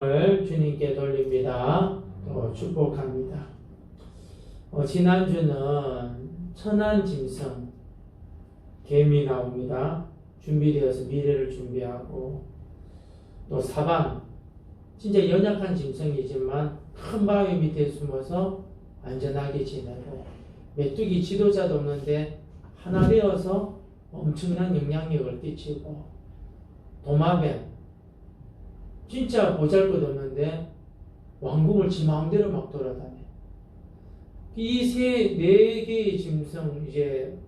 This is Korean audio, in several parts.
주님께 돌립니다. 또 축복합니다. 지난주는 천한 짐승 개미 나옵니다. 준비되어서 미래를 준비하고, 또 사방 진짜 연약한 짐승이지만 큰 바위 밑에 숨어서 안전하게 지내고, 메뚜기 지도자도 없는데 하나 되어서 엄청난 영향력을 끼치고, 도마뱀 진짜 보잘것없는데 왕궁을 지 마음대로 막 돌아다녀. 이 네 개의 짐승, 이제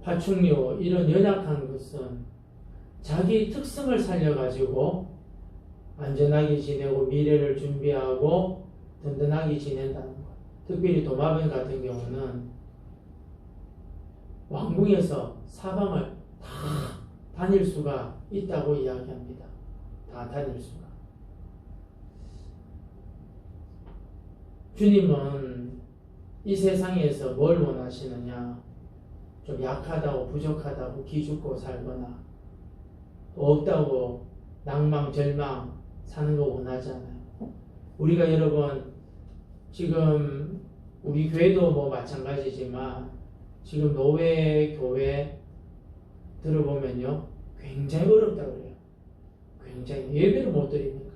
파충류, 이런 연약한 것은 자기 특성을 살려가지고 안전하게 지내고 미래를 준비하고 든든하게 지낸다는 것. 특별히 도마뱀 같은 경우는 왕궁에서 사방을 다 다닐 수가 있다고 이야기합니다. 다 다닐 수가. 주님은 이 세상에서 뭘 원하시느냐? 좀 약하다고 부족하다고 기죽고 살거나 없다고 낭망 절망 사는 거 원하지 않아요. 우리가 여러분 지금 우리 교회도 뭐 마찬가지지만 지금 노회 교회 들어보면요 굉장히 어렵다고 그래요. 굉장히 예배를 못 드리니까,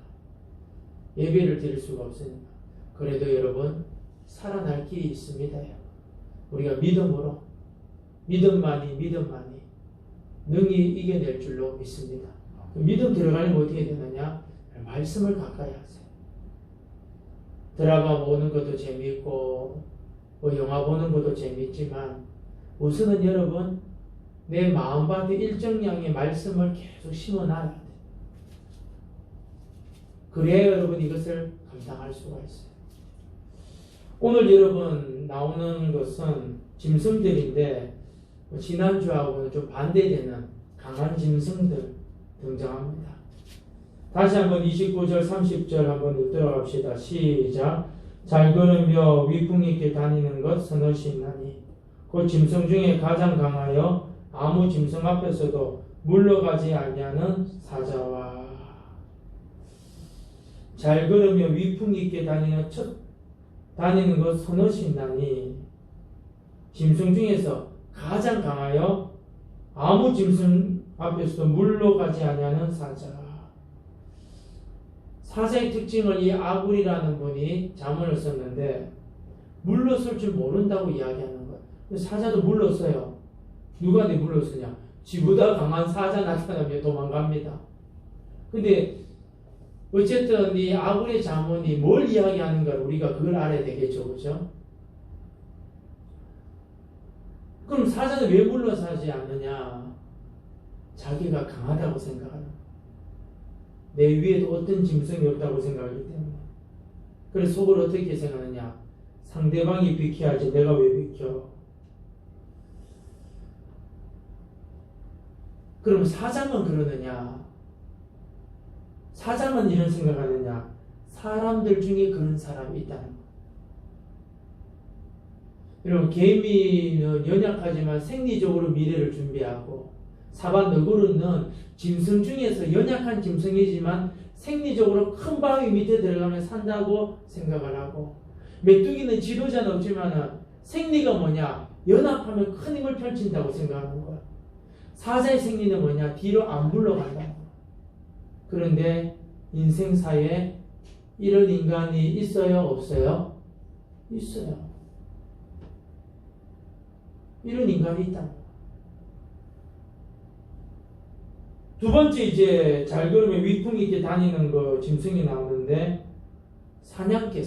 예배를 드릴 수가 없으니까. 그래도 여러분 살아날 길이 있습니다. 우리가 믿음으로 믿음만이 능히 이겨낼 줄로 믿습니다. 믿음 들어가려면 어떻게 되느냐? 말씀을 가까이 하세요. 드라마 보는 것도 재미있고 뭐 영화 보는 것도 재미있지만 우선은 여러분 내 마음밭에 일정량의 말씀을 계속 심어놔야 돼. 그래야 여러분 이것을 감당할 수가 있어요. 오늘 여러분 나오는 것은 짐승들인데 지난주하고는 좀 반대되는 강한 짐승들 등장합니다. 다시 한번 29절 30절 한번 읽도록 합시다. 시작. 잘 걸으며 위풍 있게 다니는 것 서너시 있나니 곧 짐승 중에 가장 강하여 아무 짐승 앞에서도 물러가지 아니하는 사자와, 잘 걸으며 위풍 있게 다니는 것 서너시 있나니, 짐승 중에서 가장 강하여 아무 짐승 앞에서도 물러가지 아니하는 사자. 사자의 특징을 이 아굴이라는 분이 자문을 썼는데 물러설 줄 모른다고 이야기하는 거예요. 사자도 물러서요. 누가 내 물러서냐? 지보다 강한 사자 나타나면 도망갑니다. 근데 어쨌든 이 아굴의 자문이 뭘 이야기하는가 우리가 그걸 알아야 되겠죠. 그죠? 그럼 사자는 왜 물러서지 않느냐? 자기가 강하다고 생각하는 거예요. 내 위에도 어떤 짐승이 없다고 생각하기 때문에. 그래서 속으로 어떻게 생각하느냐? 상대방이 비켜야지 내가 왜 비켜? 그럼 사장은 그러느냐? 사장은 이런 생각하느냐? 사람들 중에 그런 사람이 있다는 거. 여러분 개미는 연약하지만 생리적으로 미래를 준비하고, 사반 너구리는 짐승 중에서 연약한 짐승이지만 생리적으로 큰 바위 밑에 들어가면 산다고 생각을 하고, 메뚜기는 지도자는 없지만 생리가 뭐냐? 연합하면 큰 힘을 펼친다고 생각하는 거야. 사자의 생리는 뭐냐? 뒤로 안 물러간다는 거야. 그런데 인생사에 이런 인간이 있어요? 없어요? 있어요. 이런 인간이 있다. 두 번째 이제 잘 걸으면 위풍 있게 다니는 거 짐승이 나오는데 사냥개.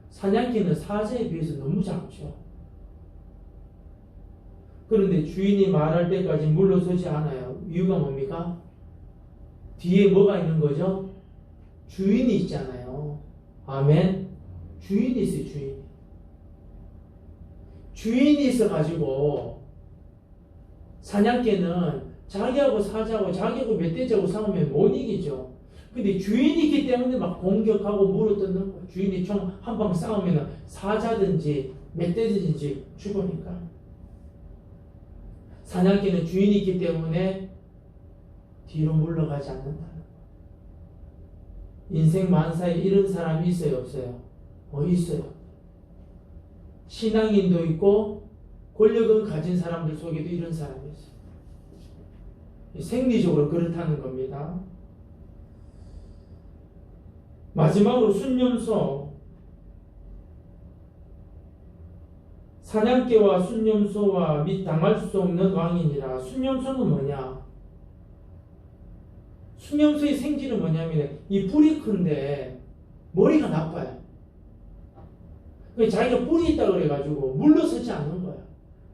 사냥개는 사자에 비해서 너무 작죠. 그런데 주인이 말할 때까지 물러서지 않아요. 이유가 뭡니까? 뒤에 뭐가 있는 거죠? 주인이 있잖아요. 아멘. 주인이 있어요. 주인이 있어가지고 사냥개는 자기하고 사자하고 자기하고 멧돼지하고 싸우면 못 이기죠. 근데 주인이 있기 때문에 막 공격하고 물어뜯는 거예요. 주인이 총 한 방 싸우면 사자든지 멧돼지든지 죽으니까. 사냥개는 주인이 있기 때문에 뒤로 물러가지 않는다는 거예요. 인생 만사에 이런 사람이 있어요, 없어요? 있어요. 신앙인도 있고 권력을 가진 사람들 속에도 이런 사람이 있어요. 생리적으로 그렇다는 겁니다. 마지막으로 순념소. 사냥개와 순념소와 및 당할 수 없는 왕이니라. 순념소는 뭐냐? 순념소의 생기는 뭐냐면 이 뿔이 큰데 머리가 나빠요. 자기가 뿔이 있다 그래가지고 물러서지 않는 거야.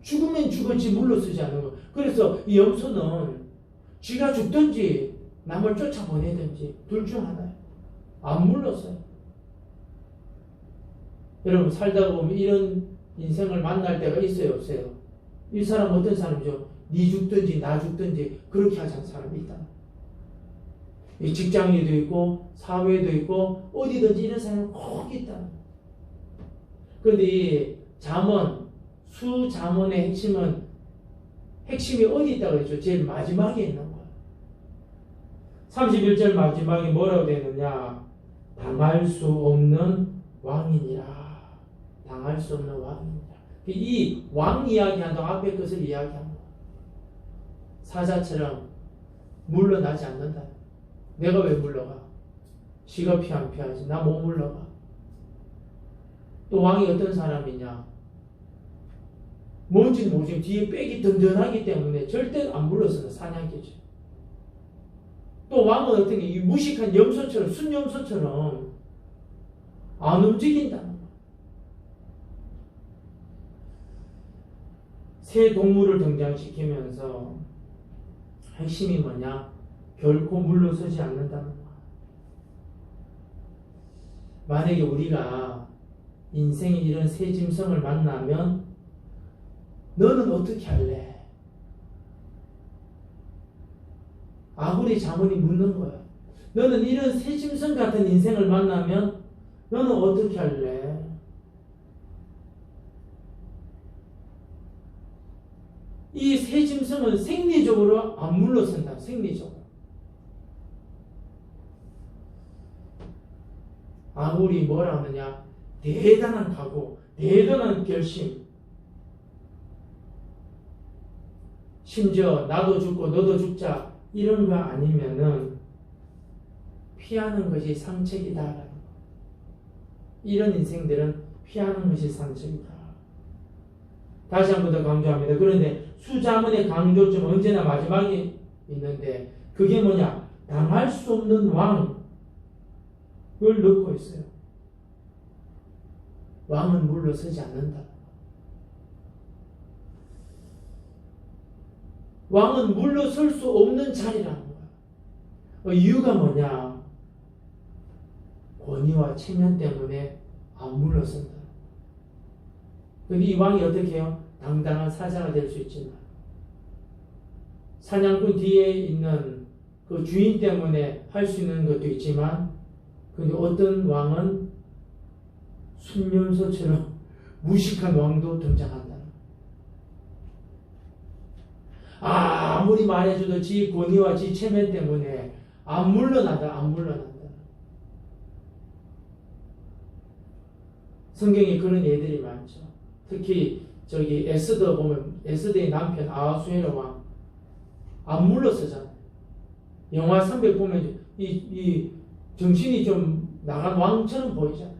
죽으면 죽었지 물러서지 않는 거야. 그래서 이 염소는 쥐가 죽든지 남을 쫓아보내든지 둘 중 하나예요. 안 물러서요. 여러분 살다가 보면 이런 인생을 만날 때가 있어요, 없어요? 이 사람 어떤 사람이죠? 니 죽든지 나 죽든지 그렇게 하자는 사람이 있다. 이 직장에도 있고 사회에도 있고 어디든지 이런 사람이 꼭 있다. 그런데 이 잠언, 수잠언의 핵심이 어디 있다고 그랬죠? 제일 마지막에 있는 거야. 31절 마지막에 뭐라고 되느냐? 당할 수 없는 왕이니라. 당할 수 없는 왕이니라. 이 왕 이야기한다고 앞에 것을 이야기한 거야. 사자처럼 물러나지 않는다. 내가 왜 물러가? 지가 피하지. 나 못 물러가. 또 왕이 어떤 사람이냐? 뭔지는 모르지만 뒤에 빽이 든든하기 때문에 절대 안 물러서는 사냥개죠. 또 왕은 어떤 게 이 무식한 염소처럼 순염소처럼 안 움직인다는 거예요. 새 동물을 등장시키면서 핵심이 뭐냐? 결코 물러서지 않는다는 거예요. 만약에 우리가 인생에 이런 새 짐승을 만나면 너는 어떻게 할래? 아구리 자문이 묻는 거야. 너는 이런 새 짐승 같은 인생을 만나면 너는 어떻게 할래? 이 새 짐승은 생리적으로 안 물러선다. 생리적으로. 아구리 뭐라 하느냐? 대단한 각오, 대단한 결심. 심지어 나도 죽고 너도 죽자 이런 거 아니면은 피하는 것이 상책이다. 이런 인생들은 피하는 것이 상책이다. 다시 한 번 더 강조합니다. 그런데 수자문의 강조점 언제나 마지막에 있는데 그게 뭐냐? 당할 수 없는 왕을 넣고 있어요. 왕은 물러서지 않는다. 왕은 물러설 수 없는 자리라는 거야. 이유가 뭐냐? 권위와 체면 때문에 안 물러선다. 근데 이 왕이 어떻게 해요? 당당한 사자가 될 수 있지만 사냥꾼 뒤에 있는 그 주인 때문에 할 수 있는 것도 있지만 근데 어떤 왕은 순념소처럼 무식한 왕도 등장한다. 아무리 말해줘도 지 권위와 지 체면 때문에 안 물러난다. 성경에 그런 예들이 많죠. 특히 저기 에스더 보면 에스더의 남편 아하수에로 왕 안 물러서잖아요. 영화 300 보면 이 정신이 좀 나간 왕처럼 보이잖아요.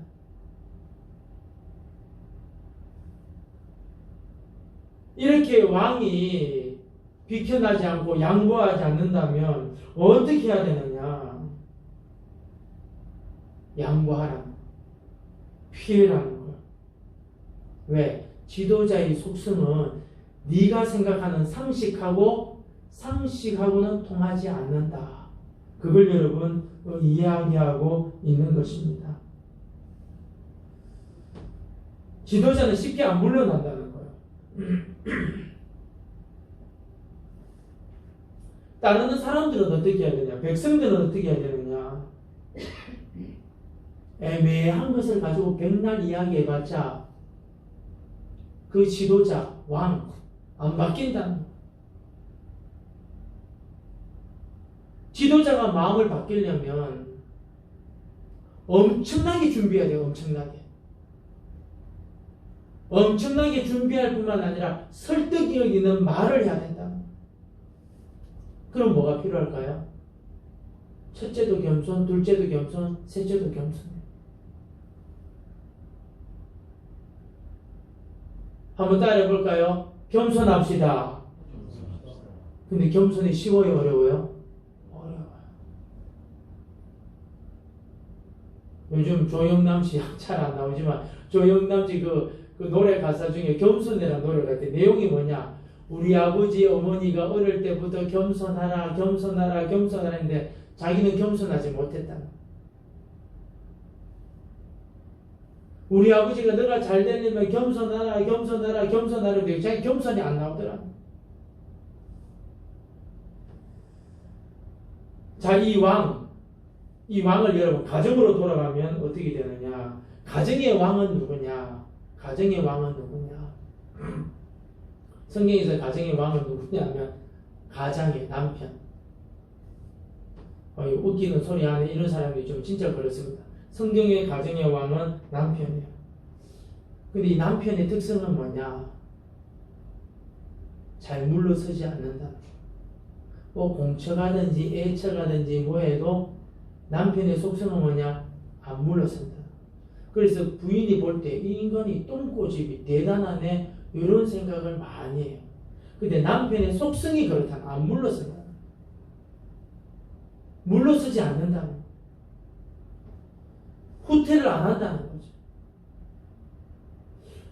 이렇게 왕이 비켜나지 않고 양보하지 않는다면 어떻게 해야 되느냐? 양보하라는 거야. 피해라는 거야. 왜? 지도자의 속성은 네가 생각하는 상식하고는 통하지 않는다. 그걸 여러분 이야기하고 있는 것입니다. 지도자는 쉽게 안 물러난다는 거예요. 따르는 사람들은 어떻게 해야 되냐? 백성들은 어떻게 해야 되느냐? 애매한 것을 가지고 백날 이야기해봤자 그 지도자, 왕, 안 바뀐다는 거예요. 지도자가 마음을 바뀌려면 엄청나게 준비해야 돼요. 엄청나게 준비할 뿐만 아니라 설득력 있는 말을 해야 된다. 그럼 뭐가 필요할까요? 첫째도 겸손, 둘째도 겸손, 셋째도 겸손. 한번 따라해 볼까요? 겸손합시다. 근데 겸손이 쉬워요, 어려워요? 어려워요. 요즘 조영남 씨 잘 안 나오지만 조영남 씨 그 노래 가사 중에 겸손이라는 노래가 있대. 내용이 뭐냐? 우리 아버지 어머니가 어릴 때부터 겸손하라 했는데 자기는 겸손하지 못했다. 우리 아버지가 너가 잘 되려면 겸손하라 했는데 자기 겸손이 안 나오더라. 자, 이 왕을 여러분 가정으로 돌아가면 어떻게 되느냐? 가정의 왕은 누구냐? 성경에서 가정의 왕은 누구냐면 가장의 남편. 웃기는 소리 하는 이런 사람들이 좀 진짜 그렇습니다. 성경의 가정의 왕은 남편이에요. 근데 이 남편의 특성은 뭐냐? 잘 물러서지 않는다. 뭐 공처가든지 애처가든지 뭐해도 남편의 속성은 뭐냐? 안 물러선다. 그래서 부인이 볼 때 이 인간이 똥꼬집이 대단하네 이런 생각을 많이 해요. 근데 남편의 속성이 그렇다. 안 물러선다. 물러서지 않는다는 거예요. 후퇴를 안 한다는 거죠.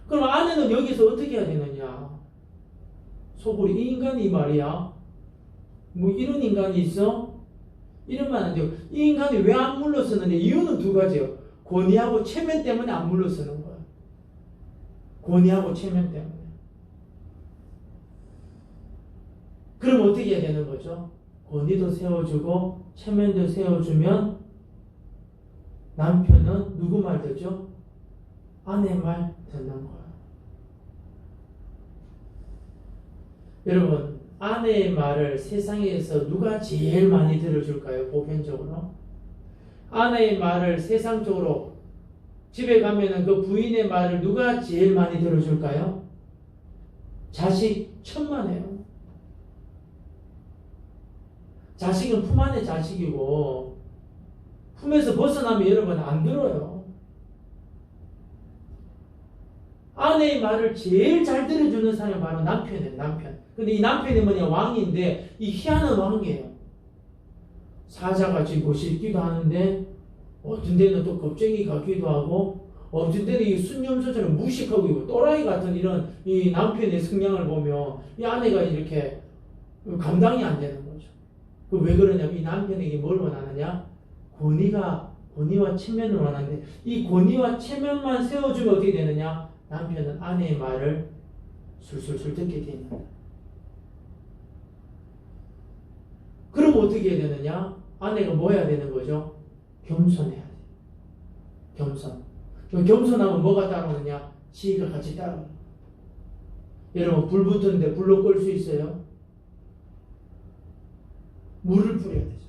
그럼 아내는 여기서 어떻게 해야 되느냐? 속으로 이 인간이 말이야. 뭐 이런 인간이 있어? 이러면 안 돼요. 이 인간이 왜 안 물러서는데 이유는 두 가지예요. 권위하고 체면 때문에 안 물러서는 거예요. 권위하고 체면 때문에. 그럼 어떻게 해야 되는 거죠? 권위도 세워주고 체면도 세워주면 남편은 누구 말 듣죠? 아내 말 듣는 거예요. 여러분, 아내의 말을 세상에서 누가 제일 많이 들어줄까요? 보편적으로. 아내의 말을 세상적으로 집에 가면은 그 부인의 말을 누가 제일 많이 들어줄까요? 자식 천만에요. 자식은 품 안의 자식이고 품에서 벗어나면 여러분 안 들어요. 아내의 말을 제일 잘 들어주는 사람이 바로 남편이에요. 남편. 근데 이 남편이 뭐냐? 왕인데 이 희한한 왕이에요. 사자같이 멋있기도 하는데 어떤 데는 또 겁쟁이 같기도 하고 어떤 데는 이 순념소처럼 무식하고 있고 또라이 같은 이런 이 남편의 성향을 보면 이 아내가 이렇게 감당이 안 되는 거죠. 왜 그러냐면 이 남편에게 뭘 원하느냐? 권위와 체면을 원하는데 이 권위와 체면만 세워주면 어떻게 되느냐? 남편은 아내의 말을 술술술 듣게 됩니다. 그럼 어떻게 해야 되느냐? 아내가 뭐 해야 되는 거죠? 겸손해야 돼. 겸손. 겸손하면 뭐가 따라오느냐? 지혜가 같이 따라오는. 여러분 불 붙었는데 불로 끌 수 있어요? 물을 뿌려야 되죠.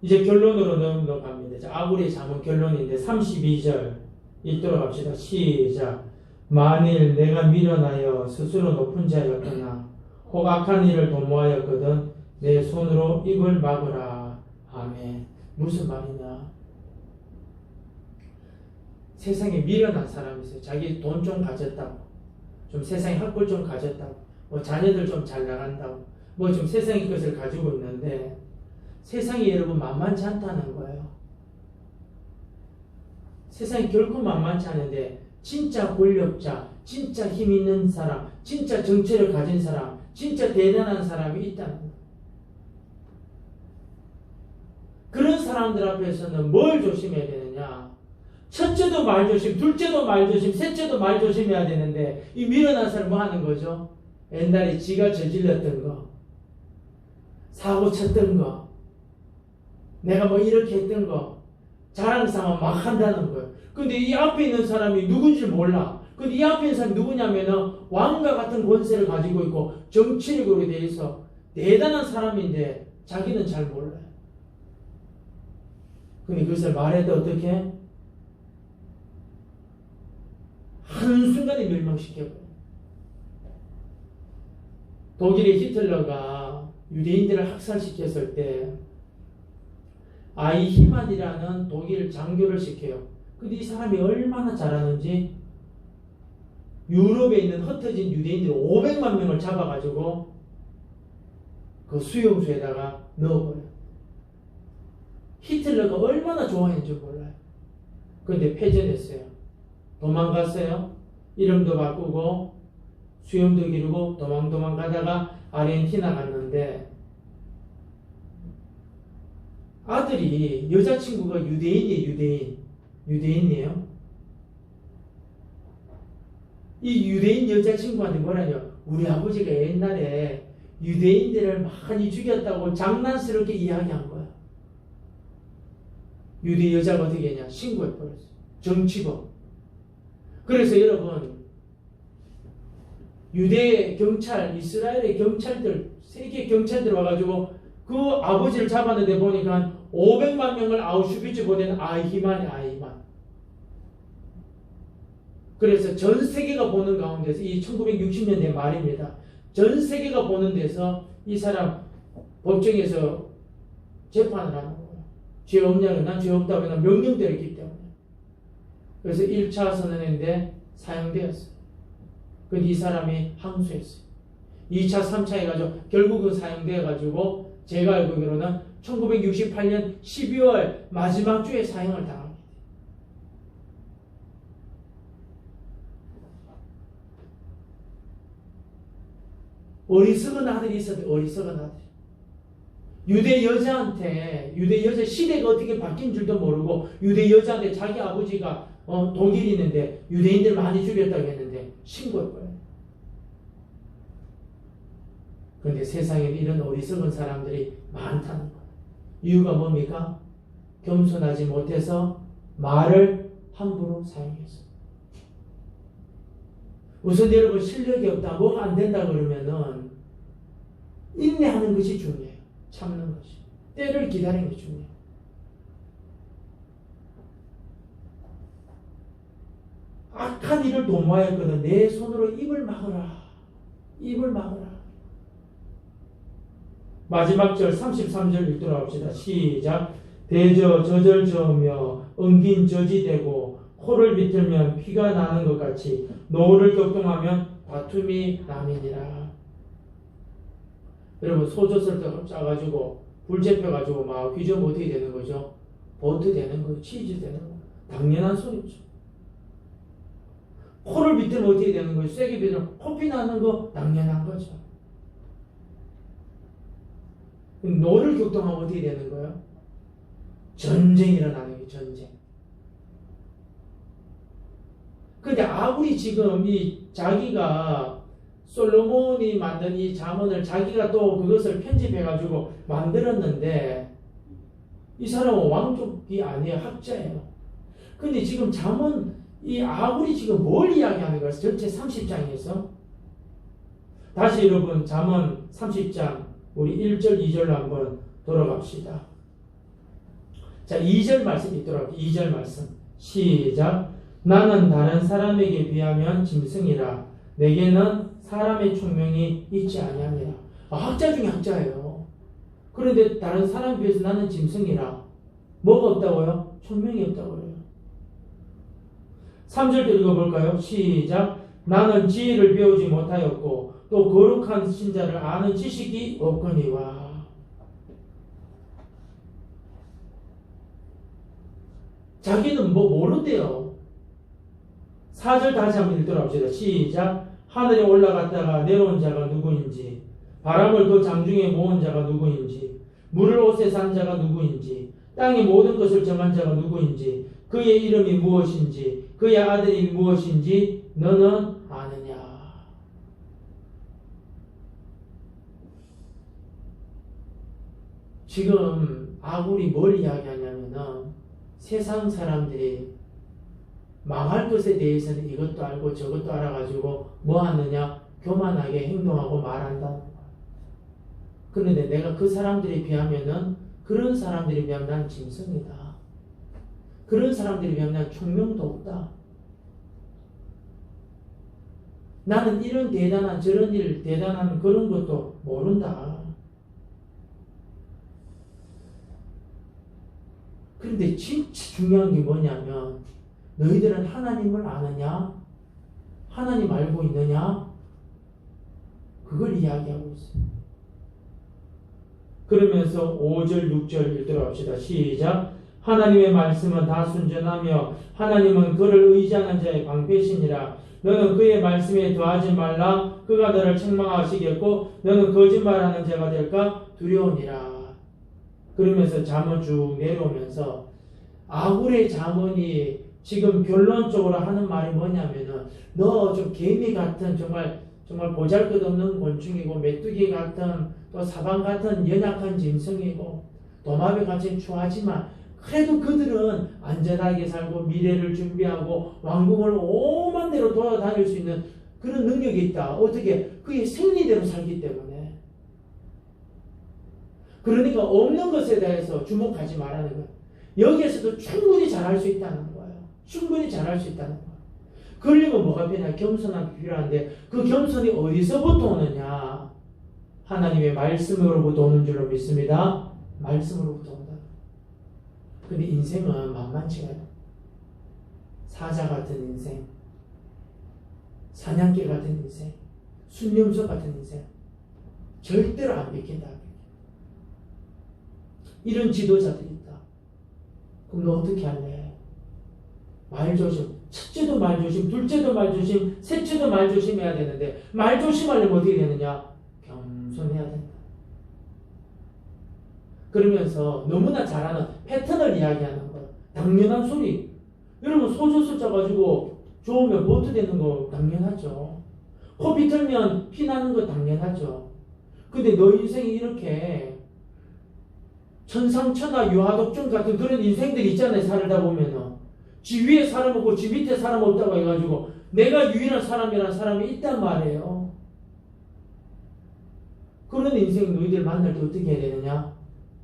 이제 결론으로 넘어갑니다. 자, 아구리의 잠언 결론인데 32절 읽도록 합시다. 시작. 만일 내가 미련하여 스스로 높은 자였거나 혹 악한 일을 도모하였거든 내 손으로 입을 막으라. 아멘. 무슨 말이냐? 세상에 미련한 사람이 있어요. 자기 돈 좀 가졌다고, 좀 세상에 학벌 좀 가졌다고, 뭐 자녀들 좀 잘 나간다고, 뭐 좀 세상의 것을 가지고 있는데 세상이 여러분 만만치 않다는 거예요. 세상이 결코 만만치 않은데 진짜 권력자, 진짜 힘 있는 사람, 진짜 정체를 가진 사람, 진짜 대단한 사람이 있다는 거예요. 그런 사람들 앞에서는 뭘 조심해야 되느냐? 첫째도 말조심, 둘째도 말조심, 셋째도 말조심해야 되는데 이 미련한 사람 뭐 하는 거죠? 옛날에 지가 저질렀던 거, 사고 쳤던 거, 내가 뭐 이렇게 했던 거 자랑삼아 막 한다는 거예요. 근데 이 앞에 있는 사람이 누군지 몰라. 근데 이 앞에 있는 사람이 누구냐면은 왕과 같은 권세를 가지고 있고 정치력으로 되어 있어 대단한 사람인데 자기는 잘 몰라요. 근데 그것을 말해도 어떻게? 한순간에 멸망시켜버려요. 독일의 히틀러가 유대인들을 학살시켰을 때 아이히만이라는 독일 장교를 시켜요. 근데 이 사람이 얼마나 잘하는지 유럽에 있는 흩어진 유대인들 500만 명을 잡아가지고 그 수용소에다가 넣어버려요. 히틀러가 얼마나 좋아했는지 몰라요. 그런데 패전했어요. 도망갔어요. 이름도 바꾸고 수염도 기르고 도망가다가 아르헨티나 갔는데 아들이 여자친구가 유대인이에요. 유대인이에요. 이 유대인 여자친구한테 뭐라냐? 우리 아버지가 옛날에 유대인들을 많이 죽였다고 장난스럽게 이야기한 거야. 유대 여자가 어떻게 했냐? 신고해버렸어. 정치범. 그래서 여러분 유대 경찰, 이스라엘의 경찰들, 세계 경찰들 와가지고 그 아버지를 잡았는데 보니까 500만 명을 아우슈비츠 보낸 아이히만. 그래서 전 세계가 보는 가운데서 이 1960년대 말입니다. 전 세계가 보는 데서 이 사람 법정에서 재판을 하는 거예요. 죄 없냐고, 난 죄 없다고 난 명령되었기 때문에. 그래서 1차 선언인데 사형되었어요. 그런데 이 사람이 항소했어요. 2차, 3차 해가지고 결국은 사형되어가지고 제가 알고 있기로는 1968년 12월 마지막 주에 사형을 당합니다. 어리석은 아들이 있었는데 어리석은 아들. 유대 여자 시대가 어떻게 바뀐 줄도 모르고 유대 여자한테 자기 아버지가 독일이 있는데 유대인들 많이 죽였다고 했는데 신고했거예요. 그런데 세상에 이런 어리석은 사람들이 많다는 거예요. 이유가 뭡니까? 겸손하지 못해서 말을 함부로 사용해서. 우선 여러분 실력이 없다, 뭐가 안 된다 그러면은 인내하는 것이 중요해요. 참는 것이. 때를 기다리는 것이 중요해요. 악한 일을 도모하였거든 내 손으로 입을 막으라. 입을 막으라. 마지막 절 33절 읽도록 합시다. 시작. 대저 저절 저으며 엉긴 젖이 되고 코를 비틀면 피가 나는 것 같이 노를 격동하면 다툼이 남이니라. 여러분 소젖을 짜가지고 불 지펴가지고 막 휘저으면 어떻게 되는 거죠? 버터 되는 거예요. 치즈 되는 거예요. 당연한 소리죠. 코를 비틀면 어떻게 되는 거예요? 세게 비틀면 코피 나는 거 당연한 거죠. 노를 격동하면 어떻게 되는 거예요? 전쟁이 일어나는 거예요. 전쟁. 근데 아무리 지금 이 자기가 솔로몬이 만든 이 잠언을 자기가 또 그것을 편집해가지고 만들었는데 이 사람은 왕족이 아니에요. 학자예요. 근데 지금 잠언 이 아무리 지금 뭘 이야기하는 거예요? 전체 30장에서 다시 여러분 잠언 30장 우리 1절 2절로 한번 돌아갑시다. 자 2절 말씀 있도록 2절 말씀 시작. 나는 다른 사람에게 비하면 짐승이라 내게는 사람의 총명이 있지 아니하니라. 학자 중에 학자예요. 그런데 다른 사람에 비해서 나는 짐승이라. 뭐가 없다고요? 총명이 없다고요. 3절도 읽어볼까요? 시작. 나는 지혜를 배우지 못하였고 또 거룩한 신자를 아는 지식이 없거니와. 자기는 뭐 모른대요. 4절 다시 한번 읽도록 합시다. 시작. 하늘에 올라갔다가 내려온 자가 누구인지, 바람을 그 장중에 모은 자가 누구인지, 물을 옷에 산 자가 누구인지, 땅의 모든 것을 정한 자가 누구인지, 그의 이름이 무엇인지, 그의 아들이 무엇인지 너는 아느냐. 지금 아굴이 뭘 이야기하냐면은 세상 사람들이 망할 것에 대해서는 이것도 알고 저것도 알아가지고 뭐 하느냐? 교만하게 행동하고 말한다. 그런데 내가 그 사람들에 비하면은 그런 사람들에 비하면 난 짐승이다. 그런 사람들에 비하면 난 총명도 없다. 나는 이런 대단한 저런 일 대단한 그런 것도 모른다. 그런데 진짜 중요한 게 뭐냐면 너희들은 하나님을 아느냐? 하나님 알고 있느냐? 그걸 이야기하고 있어요. 그러면서 5절, 6절 읽도록 합시다. 시작. 하나님의 말씀은 다 순전하며 하나님은 그를 의지하는 자의 방패시니라. 너는 그의 말씀에 더하지 말라. 그가 너를 책망하시겠고 너는 거짓말하는 자가 될까 두려우니라. 그러면서 잠언 쭉 내려오면서 아굴의 잠언이 지금 결론적으로 하는 말이 뭐냐면은 너 좀 개미 같은 정말 보잘것없는 곤충이고 메뚜기 같은 또 사방 같은 연약한 짐승이고 도마뱀 같이 추하지만 그래도 그들은 안전하게 살고 미래를 준비하고 왕국을 오만 대로 돌아다닐 수 있는 그런 능력이 있다. 어떻게? 그게 생리대로 살기 때문에. 그러니까 없는 것에 대해서 주목하지 말라는 거예요. 여기에서도 충분히 잘할 수 있다는 거예요. 충분히 잘할 수 있다는 거예요. 그러려면 뭐가 필요하냐? 겸손함이 필요한데 그 겸손이 어디서부터 오느냐? 하나님의 말씀으로부터 오는 줄로 믿습니다. 말씀으로부터 온다. 근데 인생은 만만치가 않아요. 사자 같은 인생, 사냥개 같은 인생, 순념소 같은 인생 절대로 안 믿긴다. 이런 지도자들이 있다. 그럼 너 어떻게 할래? 말조심. 첫째도 말조심, 둘째도 말조심, 셋째도 말조심해야 되는데 말조심하려면 어떻게 되느냐? 겸손해야 된다. 그러면서 너무나 잘하는 패턴을 이야기하는 거예요. 당연한 소리. 여러분 소주 숫자 가지고 좋으면 보트 되는 거 당연하죠. 코 비틀면 피 나는 거 당연하죠. 근데 너 인생이 이렇게 천상천하 유하독존 같은 그런 인생들이 있잖아요. 살다 보면은 지 위에 사람 없고 지 밑에 사람 없다고 해가지고 내가 유일한 사람이라는 사람이 있단 말이에요. 그런 인생 너희들 만날 때 어떻게 해야 되느냐?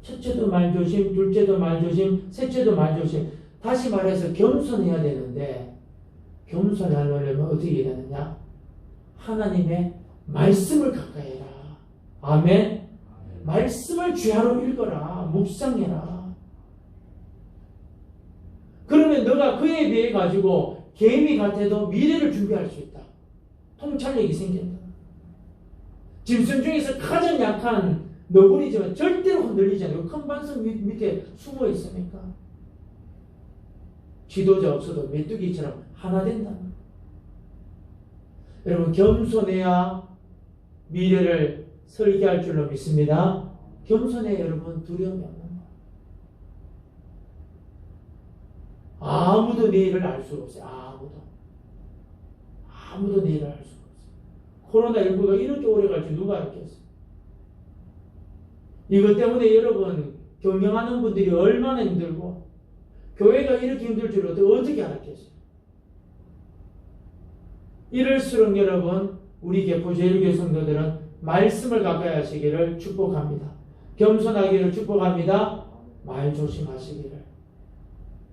첫째도 말조심, 둘째도 말조심, 셋째도 말조심. 다시 말해서 겸손해야 되는데 겸손하려면 어떻게 해야 되느냐? 하나님의 말씀을 가까이 해라. 아멘. 말씀을 주야로 읽어라. 묵상해라. 그러면 너가 그에 비해 가지고 개미 같아도 미래를 준비할 수 있다. 통찰력이 생긴다. 짐승 중에서 가장 약한 너구리지만 절대로 흔들리지 않아요. 큰 반석 밑에 숨어 있으니까. 지도자 없어도 메뚜기처럼 하나 된다. 여러분 겸손해야 미래를 설계할 줄로 믿습니다. 겸손해야 여러분 두려움이 없는 거예요. 아무도 내일을 알 수가 없어요. 아무도 내일을 알 수가 없어요. 코로나19가 이렇게 오래 갈지 누가 알겠어요. 이것 때문에 여러분 경영하는 분들이 얼마나 힘들고 교회가 이렇게 힘들 줄 어떻게 알았겠어요. 이럴수록 여러분 우리 개포제일교회 성도들은 말씀을 가까이 하시기를 축복합니다. 겸손하기를 축복합니다. 말 조심하시기를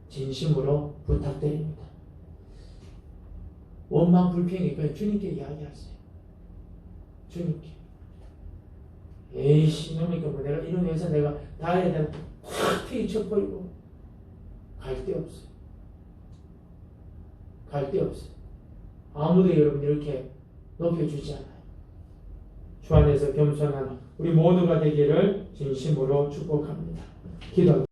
진심으로 부탁드립니다. 원망 불평이 그냥 주님께 이야기하세요. 주님께. 에이씨 놈이니까 뭐 내가 이런 회사 내가 다 해야 되나 확 튀기 쳐버리고 갈 데 없어요. 갈 데 없어요. 아무도 여러분 이렇게 높여주지 않아요. 주 안에서 겸손한 우리 모두가 되기를 진심으로 축복합니다. 기도.